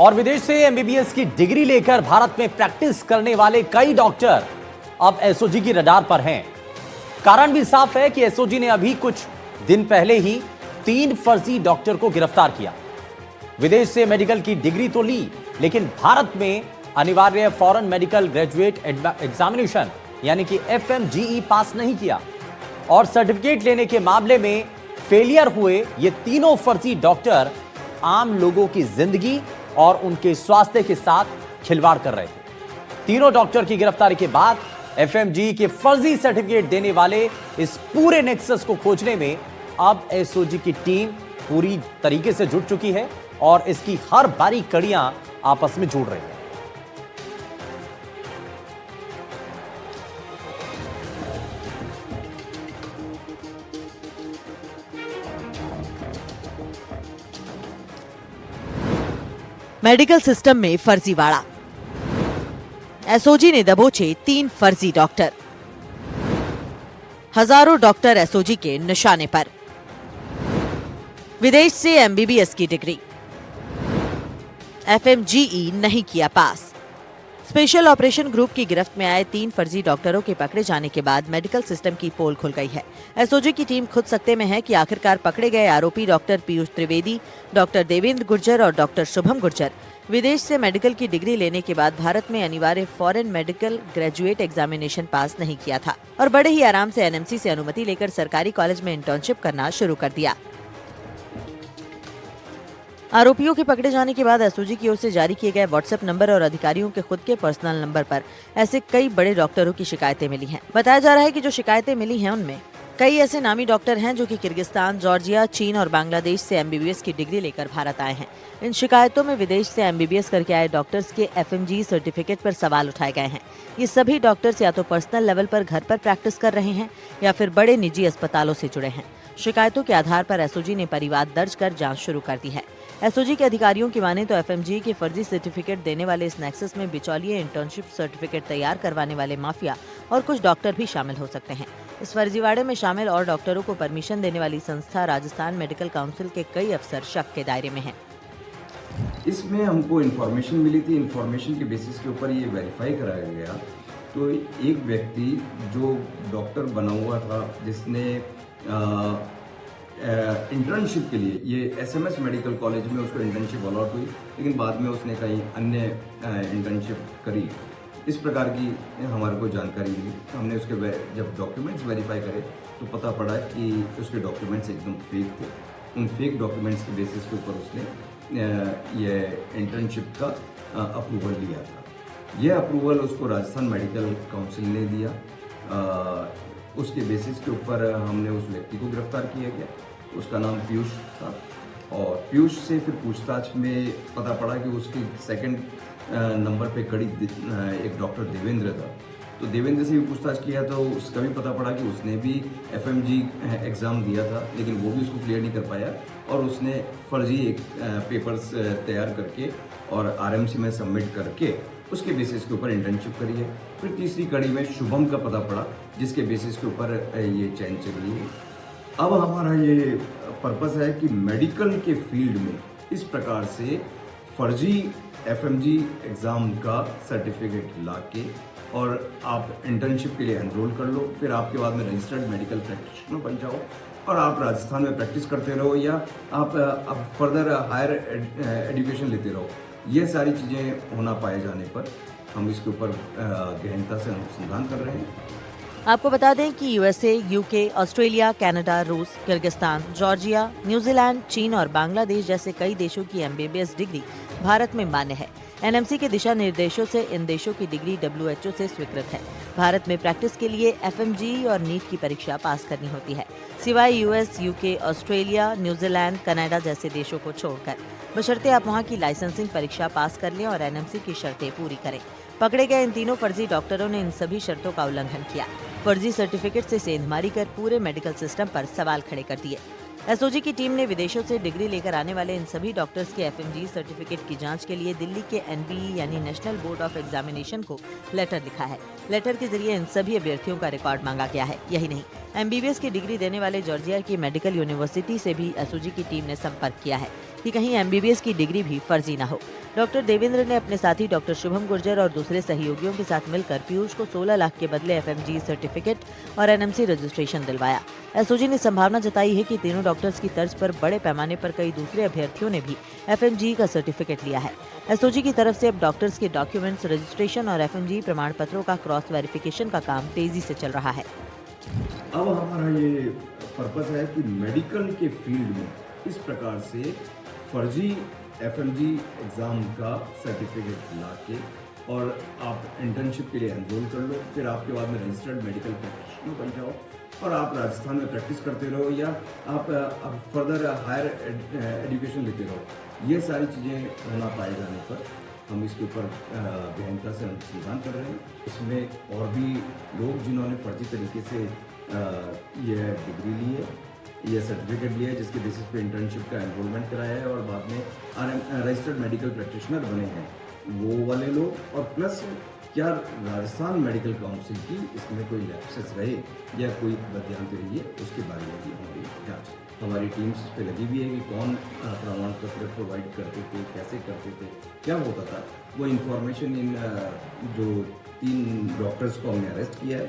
और विदेश से एमबीबीएस की डिग्री लेकर भारत में प्रैक्टिस करने वाले कई डॉक्टर अब एसओजी की रडार पर हैं। कारण भी साफ है कि एसओजी ने अभी कुछ दिन पहले ही 3 फर्जी डॉक्टर को गिरफ्तार किया। विदेश से मेडिकल की डिग्री तो ली, लेकिन भारत में अनिवार्य फॉरेन मेडिकल ग्रेजुएट एग्जामिनेशन यानी कि एफएमजीई पास नहीं किया और सर्टिफिकेट लेने के मामले में फेलियर हुए ये तीनों फर्जी डॉक्टर आम लोगों की जिंदगी और उनके स्वास्थ्य के साथ खिलवाड़ कर रहे थे। तीनों डॉक्टर की गिरफ्तारी के बाद एफएमजीई के फर्जी सर्टिफिकेट देने वाले इस पूरे नेक्सस को खोजने में अब एसओजी की टीम पूरी तरीके से जुट चुकी है और इसकी हर बारीक कड़ियां आपस में जुड़ रही है। मेडिकल सिस्टम में फर्जीवाड़ा, एसओजी ने दबोचे 3 फर्जी डॉक्टर। हजारों डॉक्टर एसओजी के निशाने पर। विदेश से एमबीबीएस की डिग्री, एफएमजीई नहीं किया पास। स्पेशल ऑपरेशन ग्रुप की गिरफ्त में आए 3 फर्जी डॉक्टरों के पकड़े जाने के बाद मेडिकल सिस्टम की पोल खुल गई है। एसओजी की टीम खुद सकते में है कि आखिरकार पकड़े गए आरोपी डॉक्टर पीयूष त्रिवेदी, डॉक्टर देवेंद्र गुर्जर और डॉक्टर शुभम गुर्जर विदेश से मेडिकल की डिग्री लेने के बाद भारत में अनिवार्य फॉरेन मेडिकल ग्रेजुएट एग्जामिनेशन पास नहीं किया था और बड़े ही आराम से एनएमसी से अनुमति लेकर सरकारी कॉलेज में इंटर्नशिप करना शुरू कर दिया। आरोपियों के पकड़े जाने के बाद एसओजी की ओर से जारी किए गए व्हाट्सएप नंबर और अधिकारियों के खुद के पर्सनल नंबर पर ऐसे कई बड़े डॉक्टरों की शिकायतें मिली हैं। बताया जा रहा है कि जो शिकायतें मिली हैं उनमें कई ऐसे नामी डॉक्टर हैं जो कि किर्गिस्तान, जॉर्जिया, चीन और बांग्लादेश से एमबीबीएस की डिग्री लेकर भारत आए हैं। इन शिकायतों में विदेश से एमबीबीएस करके आए डॉक्टर्स के एफएमजी सर्टिफिकेट पर सवाल उठाए गए हैं। ये सभी डॉक्टर्स या तो पर्सनल लेवल पर घर पर प्रैक्टिस कर रहे हैं या फिर बड़े निजी अस्पतालों से जुड़े हैं। शिकायतों के आधार पर एसओजी ने परिवाद दर्ज कर जांच शुरू कर दी है। एसओजी के अधिकारियों की माने तो एफएमजी के फर्जी सर्टिफिकेट देने वाले इस नेक्सस में बिचौलिए, इंटर्नशिप सर्टिफिकेट तैयार करवाने वाले माफिया और कुछ डॉक्टर भी शामिल हो सकते हैं। इस फर्जीवाड़े में शामिल और डॉक्टरों को परमिशन देने वाली संस्था राजस्थान मेडिकल काउंसिल के कई अफसर शक के दायरे में हैं। इसमें हमको इन्फॉर्मेशन मिली थी, इन्फॉर्मेशन के बेसिस के ऊपर ये वेरीफाई कराया गया। तो एक व्यक्ति जो डॉक्टर बना हुआ था, जिसने इंटर्नशिप के लिए ये एसएमएस मेडिकल कॉलेज में उसको इंटर्नशिप अलॉट हुई, लेकिन बाद में उसने कहीं अन्य इंटर्नशिप करी। इस प्रकार की हमारे को जानकारी मिली। हमने उसके जब डॉक्यूमेंट्स वेरीफाई करे तो पता पड़ा कि उसके डॉक्यूमेंट्स एकदम फेक थे। उन फेक डॉक्यूमेंट्स के बेसिस के ऊपर उसने ये इंटर्नशिप का अप्रूवल लिया था। यह अप्रूवल उसको राजस्थान मेडिकल काउंसिल ने दिया। उसके बेसिस के ऊपर हमने उस व्यक्ति को गिरफ्तार किया गया। उसका नाम पीयूष था और पीयूष से फिर पूछताछ में पता पड़ा कि उसकी सेकंड नंबर पे कड़ी एक डॉक्टर देवेंद्र था। तो देवेंद्र से भी पूछताछ किया तो उसका भी पता पड़ा कि उसने भी एफएमजी एग्ज़ाम दिया था, लेकिन वो भी उसको क्लियर नहीं कर पाया और उसने फर्जी एक पेपर्स तैयार करके और आरएमसी में सबमिट करके उसके बेसिस के ऊपर इंटर्नशिप करी है। फिर तीसरी कड़ी में शुभम का पता पड़ा, जिसके बेसिस के ऊपर ये चैन चल रही है। अब हमारा ये पर्पस है कि मेडिकल के फील्ड में इस प्रकार से फर्जी एफएमजी एग्ज़ाम का सर्टिफिकेट लाके और आप इंटर्नशिप के लिए एनरोल कर लो, फिर आपके बाद में रजिस्टर्ड मेडिकल प्रैक्टिशनर बन जाओ और आप राजस्थान में प्रैक्टिस करते रहो या आप फर्दर हायर एजुकेशन लेते रहो। ये सारी चीज़ें होना पाए जाने पर हम इसके ऊपर गहनता से अनुसंधान कर रहे हैं। आपको बता दें कि यूएसए, यूके, ऑस्ट्रेलिया, कनाडा, रूस, किर्गिस्तान, जॉर्जिया, न्यूजीलैंड, चीन और बांग्लादेश जैसे कई देशों की एमबीबीएस डिग्री भारत में मान्य है। एनएमसी के दिशा निर्देशों से इन देशों की डिग्री डब्ल्यूएचओ से स्वीकृत है। भारत में प्रैक्टिस के लिए एफएमजी और नीट की परीक्षा पास करनी होती है, सिवाय US, UK, Australia, New Zealand, Canada जैसे देशों को छोड़कर, बशर्ते आप वहां की लाइसेंसिंग परीक्षा पास कर लें और एनएमसी की शर्तें पूरी करें। पकड़े गए इन तीनों फर्जी डॉक्टरों ने इन सभी शर्तों का उल्लंघन किया। फर्जी सर्टिफिकेट से सेंधमारी कर पूरे मेडिकल सिस्टम पर सवाल खड़े कर दिए। एसओजी की टीम ने विदेशों से डिग्री लेकर आने वाले इन सभी डॉक्टर्स के एफएमजी सर्टिफिकेट की जांच के लिए दिल्ली के एनबीई यानी नेशनल बोर्ड ऑफ एग्जामिनेशन को लेटर लिखा है। लेटर के जरिए इन सभी अभ्यर्थियों का रिकॉर्ड मांगा गया है। यही नहीं, एमबीबीएस की डिग्री देने वाले जॉर्जिया की मेडिकल यूनिवर्सिटी से भी एसओजी की टीम ने संपर्क किया है। कि कहीं एमबीबीएस की डिग्री भी फर्जी ना हो। डॉक्टर देवेंद्र ने अपने साथी डॉक्टर शुभम गुर्जर और दूसरे सहयोगियों के साथ मिलकर पीयूष को 16 लाख के बदले एफएमजी सर्टिफिकेट और एनएमसी रजिस्ट्रेशन दिलवाया। एसओजी ने संभावना जताई है कि तीनों डॉक्टर्स की तर्ज पर बड़े पैमाने पर कई दूसरे अभ्यर्थियों ने भी एफएमजी का सर्टिफिकेट लिया है। एसओजी की तरफ से अब डॉक्टर्स के डॉक्यूमेंट्स, रजिस्ट्रेशन और एफएमजी प्रमाण पत्रों का क्रॉस वेरिफिकेशन का काम तेजी से चल रहा है। अब हमारा ये पर्पस है कि मेडिकल के फील्ड में इस प्रकार से फर्जी एफएमजी एग्ज़ाम का सर्टिफिकेट लाके और आप इंटर्नशिप के लिए एनरोल कर लो, फिर आपके बाद में रजिस्टर्ड मेडिकल प्रैक्टिशनर बन जाओ और आप राजस्थान में प्रैक्टिस करते रहो या आप फर्दर हायर एजुकेशन लेते रहो। ये सारी चीज़ें होना पाए जाने पर हम इसके ऊपर गहनता से अनुसंधान कर रहे हैं। इसमें और भी लोग जिन्होंने फर्जी तरीके से ये डिग्री ली है, ये सर्टिफिकेट लिया है, जिसके बेसिस पे इंटर्नशिप का एनरोलमेंट कराया है और बाद में रजिस्टर्ड मेडिकल प्रैक्टिशनर बने हैं, वो वाले लोग। और प्लस क्या राजस्थान मेडिकल काउंसिल की इसमें कोई लैप्सेस रहे या कोई बदयांत रही है, उसके बारे में भी हमारी जाँच है। हमारी टीम्स इस पर लगी हुई है कि कौन प्रमाण पत्र प्रोवाइड करते थे, कैसे करते थे, क्या होता था। वो इंफॉर्मेशन इन जो 3 डॉक्टर्स को हमने अरेस्ट किया है,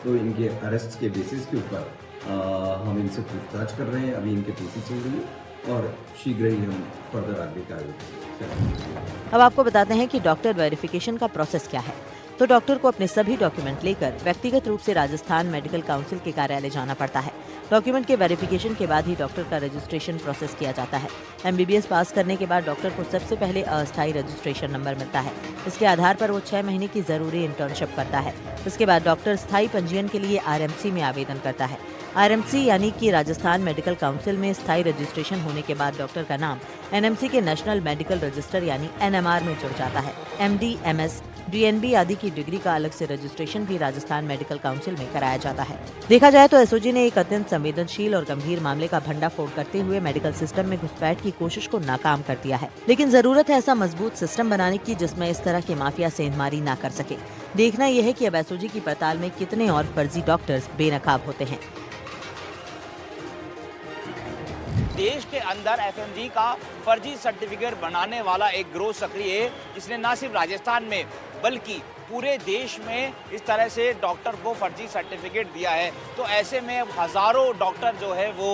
तो इनके अरेस्ट के बेसिस के ऊपर हम इनसे पूछताछ कर रहे हैं। अभी इनके पीसी चल रही है और शीघ्र ही हम फर्दर आगे कार्रवाई करेंगे। अब आपको बताते हैं कि डॉक्टर वेरिफिकेशन का प्रोसेस क्या है। तो डॉक्टर को अपने सभी डॉक्यूमेंट लेकर व्यक्तिगत रूप से राजस्थान मेडिकल काउंसिल के कार्यालय जाना पड़ता है। डॉक्यूमेंट के वेरिफिकेशन के बाद ही डॉक्टर का रजिस्ट्रेशन प्रोसेस किया जाता है। एमबीबीएस पास करने के बाद डॉक्टर को सबसे पहले अस्थायी रजिस्ट्रेशन नंबर मिलता है। इसके आधार पर वो 6 महीने की जरूरी इंटर्नशिप करता है। इसके बाद डॉक्टर स्थायी पंजीयन के लिए आरएमसी में आवेदन करता है। आरएमसी यानी कि राजस्थान मेडिकल काउंसिल में स्थायी रजिस्ट्रेशन होने के बाद डॉक्टर का नाम एनएमसी के नेशनल मेडिकल रजिस्टर यानी एनएमआर में जुड़ जाता है। एमडी, एमएस, डीएनबी आदि की डिग्री का अलग से रजिस्ट्रेशन भी राजस्थान मेडिकल काउंसिल में कराया जाता है। देखा जाए तो एसओजी ने एक अत्यंत संवेदनशील और गंभीर मामले का भंडाफोड़ करते हुए मेडिकल सिस्टम में घुसपैठ की कोशिश को नाकाम कर दिया है। लेकिन जरूरत है ऐसा मजबूत सिस्टम बनाने की जिसमें इस तरह के माफिया सेंधमारी ना कर सके। देखना यह है कि अब एसओजी की पड़ताल में कितने और फर्जी डॉक्टर्स बेनकाब होते हैं। देश के अंदर एफएमजी का फर्जी सर्टिफिकेट बनाने वाला एक गिरोह सक्रिय है, जिसने न सिर्फ राजस्थान में बल्कि पूरे देश में इस तरह से डॉक्टर को फर्जी सर्टिफिकेट दिया है। तो ऐसे में हजारों डॉक्टर जो है वो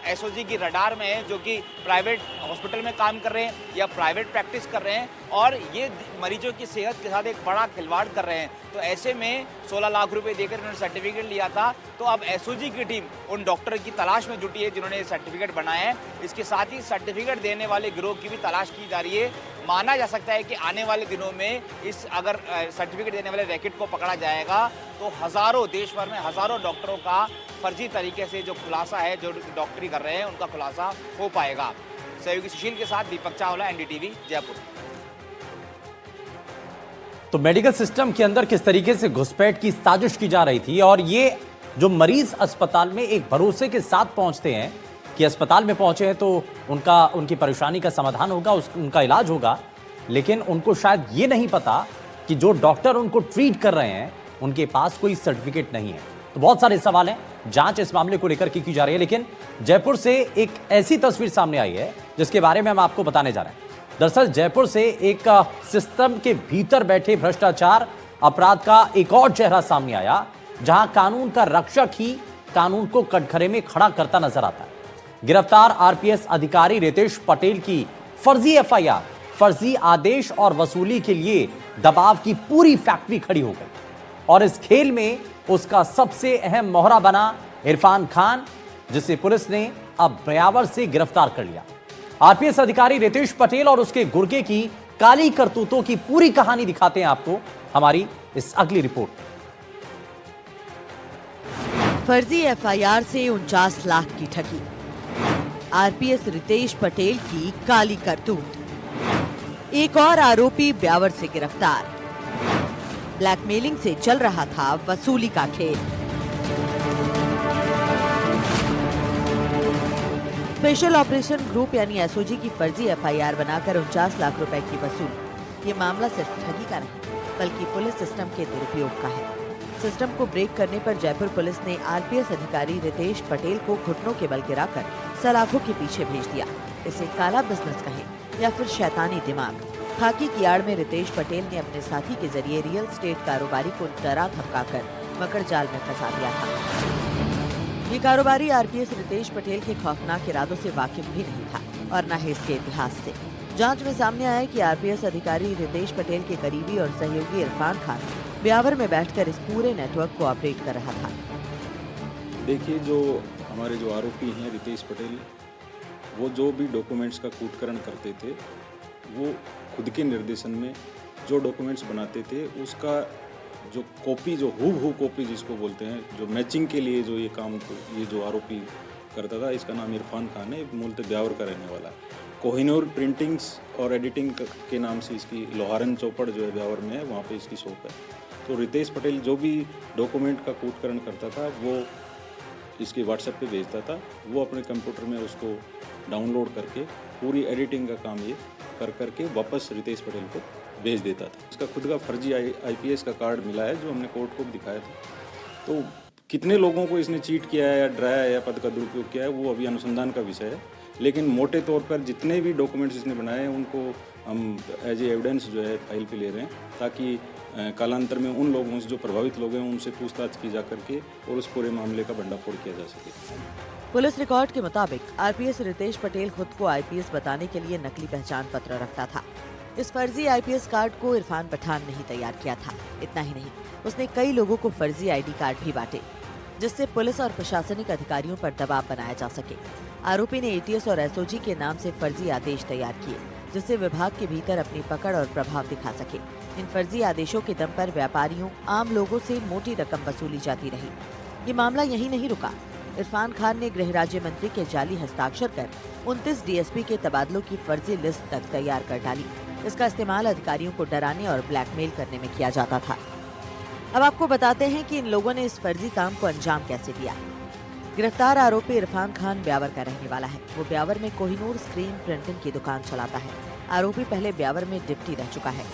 एसओजी की रडार में है, जो कि प्राइवेट हॉस्पिटल में काम कर रहे हैं या प्राइवेट प्रैक्टिस कर रहे हैं और ये मरीजों की सेहत के साथ एक बड़ा खिलवाड़ कर रहे हैं। तो ऐसे में 16 लाख रुपए देकर उन्होंने सर्टिफिकेट लिया था। तो अब एसओजी की टीम उन डॉक्टर की तलाश में जुटी है जिन्होंने ये सर्टिफिकेट बनाए हैं। इसके साथ ही सर्टिफिकेट देने वाले गिरोह की भी तलाश की जा रही है। माना जा सकता है कि आने वाले दिनों में इस अगर सर्टिफिकेट देने वाले रैकेट को पकड़ा जाएगा तो हजारों, देश भर में हजारों डॉक्टरों का फर्जी तरीके से जो खुलासा है, जो डॉक्टरी कर रहे हैं, उनका खुलासा हो पाएगा। सहयोगी सुशील के साथ दीपक चावला, एनडीटीवी, जयपुर। तो मेडिकल सिस्टम के अंदर किस तरीके से घुसपैठ की साजिश की जा रही थी और ये जो मरीज अस्पताल में एक भरोसे के साथ पहुंचते हैं कि अस्पताल में पहुंचे हैं तो उनकी परेशानी का समाधान होगा, उनका इलाज होगा, लेकिन उनको शायद ये नहीं पता कि जो डॉक्टर उनको ट्रीट कर रहे हैं उनके पास कोई सर्टिफिकेट नहीं है। तो बहुत सारे सवाल हैं, जांच इस मामले को लेकर की जा रही है। लेकिन जयपुर से एक ऐसी तस्वीर सामने आई है जिसके बारे में हम आपको बताने जा रहे हैं। दरअसल जयपुर से एक सिस्टम के भीतर बैठे भ्रष्टाचार अपराध का एक और चेहरा सामने आया, जहां कानून का रक्षक ही कानून को कटघरे में खड़ा करता नजर आता है। गिरफ्तार आरपीएस अधिकारी रितेश पटेल की फर्जी एफआईआर, फर्जी आदेश और वसूली के लिए दबाव की पूरी फैक्ट्री खड़ी हो गई और इस खेल में उसका सबसे अहम मोहरा बना इरफान खान, जिसे पुलिस ने अब ब्यावर से गिरफ्तार कर लिया। आरपीएस अधिकारी रितेश पटेल और उसके गुर्गे की काली करतूतों की पूरी कहानी दिखाते हैं आपको हमारी इस अगली रिपोर्ट। फर्जी एफआईआर से 49 लाख की ठगी, आरपीएस रितेश पटेल की काली करतूत, एक और आरोपी ब्यावर से गिरफ्तार, ब्लैकमेलिंग से चल रहा था वसूली का खेल। स्पेशल ऑपरेशन ग्रुप यानी एसओजी की फर्जी एफआईआर बनाकर 49 लाख रुपए की वसूली। ये मामला सिर्फ ठगी का नहीं बल्कि पुलिस सिस्टम के दुरुपयोग का है। सिस्टम को ब्रेक करने पर जयपुर पुलिस ने आरपीएस अधिकारी रितेश पटेल को घुटनों के बल गिराकर सलाखों के पीछे भेज दिया। इसे काला बिजनेस कहें या फिर शैतानी दिमाग। खाकी की आड़ में रितेश पटेल ने अपने साथी के जरिए रियल एस्टेट कारोबारी को डरा धमकाकर मकड़ जाल में फंसा दिया था। ये कारोबारी आरपीएस रितेश पटेल के खौफनाक इरादों से वाकिफ भी नहीं था और न ही इसके इतिहास से। जांच में सामने आया कि आरपीएस अधिकारी रितेश पटेल के करीबी और सहयोगी इरफान खान ब्यावर में बैठकर इस पूरे नेटवर्क को ऑपरेट कर रहा था। देखिए, जो हमारे जो आरोपी हैं रितेश पटेल, वो जो भी डॉक्यूमेंट्स का कूटकरण करते थे, वो खुद के निर्देशन में जो डॉक्यूमेंट्स बनाते थे उसका जो कॉपी, जो हूबहू कॉपी जिसको बोलते हैं, जो मैचिंग के लिए जो ये काम ये जो आरोपी करता था, इसका नाम इरफान खान है, मूलतः ब्यावर का रहने वाला है। कोहिनूर प्रिंटिंग्स और एडिटिंग के नाम से इसकी लोहारन चौपड़ जो है ब्यावर में है, वहाँ पे इसकी शॉप है। तो रितेश पटेल जो भी डॉक्यूमेंट का कूटकरण करता था वो इसके व्हाट्सएप पे भेजता था। वो अपने कंप्यूटर में उसको डाउनलोड करके पूरी एडिटिंग का काम ये करके वापस रितेश पटेल को भेज देता था। इसका खुद का फर्जी आईपीएस का कार्ड मिला है जो हमने कोर्ट को दिखाया था। तो कितने लोगों को इसने चीट किया है या डराया या पद का दुरुपयोग किया है वो अभी अनुसंधान का विषय है, लेकिन मोटे तौर पर जितने भी डॉक्यूमेंट्स इसने बनाए हैं उनको हम एज ए एविडेंस जो है फाइल पे ले रहे हैं, ताकि कालांतर में उन लोगों से जो प्रभावित लोग हैं उनसे पूछताछ की जा करके और उस पूरे मामले का भंडाफोड़ किया जा सके। पुलिस रिकॉर्ड के मुताबिक आरपीएस रितेश पटेल खुद को आईपीएस बताने के लिए नकली पहचान पत्र रखता था। इस फर्जी आईपीएस कार्ड को इरफान पठान ने ही तैयार किया था। इतना ही नहीं, उसने कई लोगों को फर्जी आईडी कार्ड भी बांटे, जिससे पुलिस और प्रशासनिक अधिकारियों पर दबाव बनाया जा सके। आरोपी ने एटीएस और एसओजी के नाम से फर्जी आदेश तैयार किए, जिससे विभाग के भीतर अपनी पकड़ और प्रभाव दिखा सके। इन फर्जी आदेशों के दम पर व्यापारियों, आम लोगों से मोटी रकम वसूली जाती रही। ये मामला यहीं नहीं रुका। इरफान खान ने गृह राज्य मंत्री के जाली हस्ताक्षर कर 29 डीएसपी के तबादलों की फर्जी लिस्ट तक तैयार कर डाली। इसका इस्तेमाल अधिकारियों को डराने और ब्लैकमेल करने में किया जाता था। अब आपको बताते हैं कि इन लोगों ने इस फर्जी काम को अंजाम कैसे दिया। गिरफ्तार आरोपी इरफान खान ब्यावर का रहने वाला है। वो ब्यावर में कोहिनूर स्क्रीन प्रिंटिंग की दुकान चलाता है। आरोपी पहले ब्यावर में डिप्टी रह चुका है।